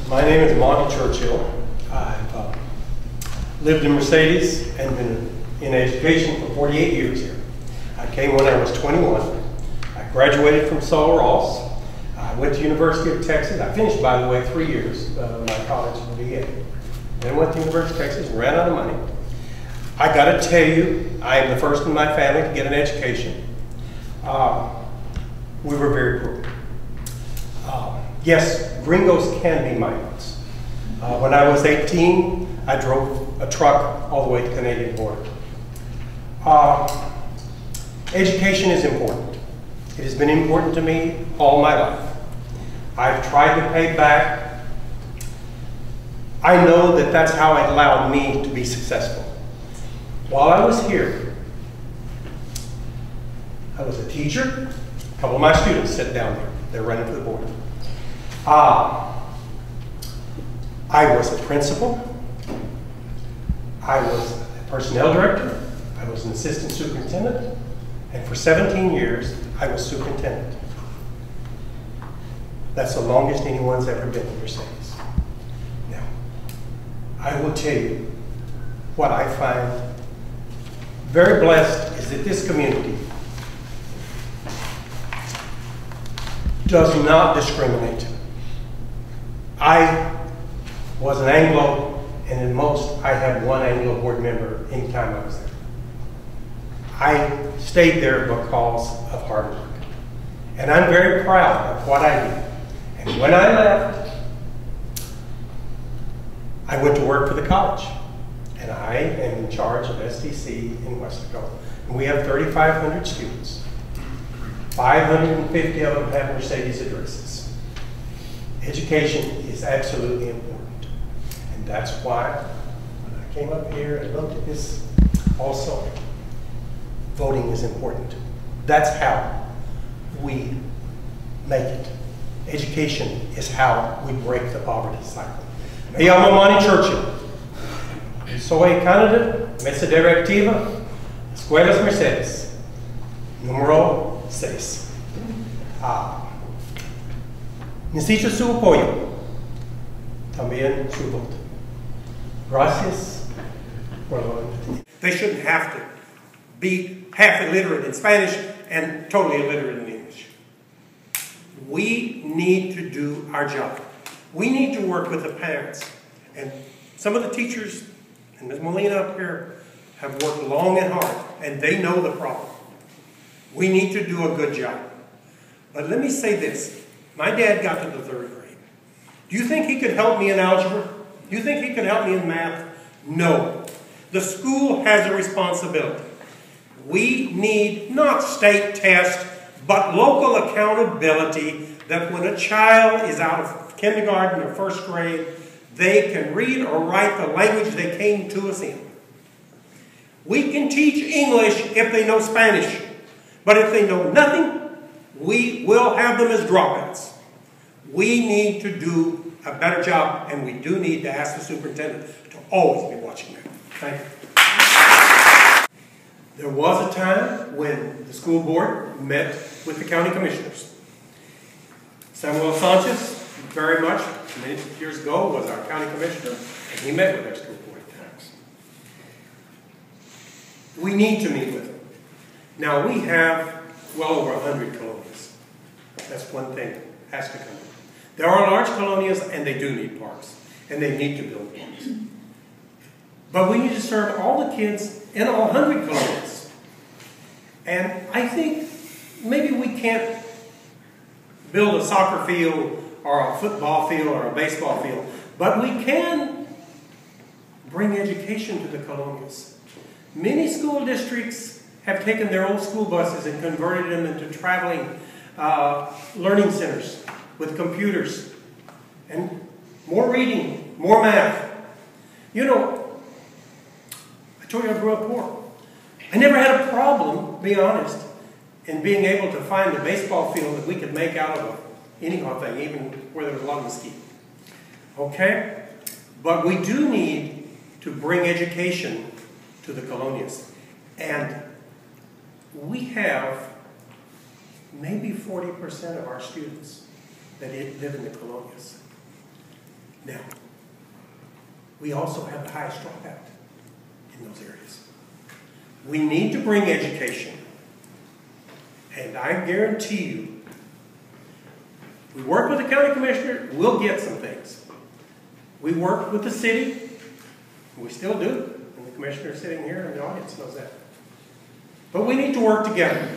My name is Monte Churchill. I've lived in Mercedes and been in education for 48 years here. I came when I was 21. I graduated from Sul Ross. I went to University of Texas. I finished, by the way, 3 years of my college BA. Then went to University of Texas and ran out of money. I got to tell you, I am the first in my family to get an education. We were very poor. Yes, gringos can be migrants. When I was 18, I drove a truck all the way to the Canadian border. Education is important. It has been important to me all my life. I've tried to pay back. I know that that's how it allowed me to be successful. While I was here, I was a teacher. A couple of my students sit down there. They're running for the board. I was a principal. I was a personnel director. I was an assistant superintendent. And for 17 years, I was superintendent. That's the longest anyone's ever been in Mercedes. Now, I will tell you what I find very blessed is that this community does not discriminate. I was an Anglo, and in most, I had one Anglo board member anytime I was there. I stayed there because of hard work. And I'm very proud of what I did. And when I left, I went to work for the college. And I am in charge of STC in West Dakota. And we have 3,500 students. 550 of them have Mercedes addresses. Education is absolutely important. And that's why when I came up here and looked at this also, voting is important. That's how we make it. Education is how we break the poverty cycle. Me llamo Monte Churchill. Soy candidate, mesa directiva, Escuelas Mercedes, número 6. Necesito su apoyo, también su voto. Gracias por la invitación. They shouldn't have to be half illiterate in Spanish and totally illiterate in English. We need to do our job. We need to work with the parents. And some of the teachers, and Ms. Molina up here, have worked long and hard, and they know the problem. We need to do a good job. But let me say this. My dad got to the 3rd grade. Do you think he could help me in algebra? Do you think he could help me in math? No. The school has a responsibility. We need not state tests, but local accountability that when a child is out of kindergarten or 1st grade, they can read or write the language they came to us in. We can teach English if they know Spanish, but if they know nothing, we will have them as dropouts. We need to do a better job, and we do need to ask the superintendent to always be watching that. Thank you. There was a time when the school board met with the county commissioners. Samuel Sanchez, very much, many years ago, was our county commissioner, and he met with our school board at times. We need to meet with them. Now, we have well over 100 colonias. That's one thing that has to come in. There are large colonias, and they do need parks, and they need to build parks. But we need to serve all the kids in all 100 colonias. And I think maybe we can't build a soccer field or a football field or a baseball field, but we can bring education to the colonias. Many school districts have taken their old school buses and converted them into traveling learning centers with computers and more reading, more math. You know, I told you I grew up poor. I never had a problem, to be honest, in being able to find a baseball field that we could make out of anyhow thing, even where there was a lot of mesquite. Okay? But we do need to bring education to the colonias. And we have maybe 40% of our students that live in the colonias. Now, we also have the highest dropout in those areas. We need to bring education. And I guarantee you, we work with the county commissioner, we'll get some things. We work with the city, we still do, and the commissioner sitting here in the audience knows that. But we need to work together.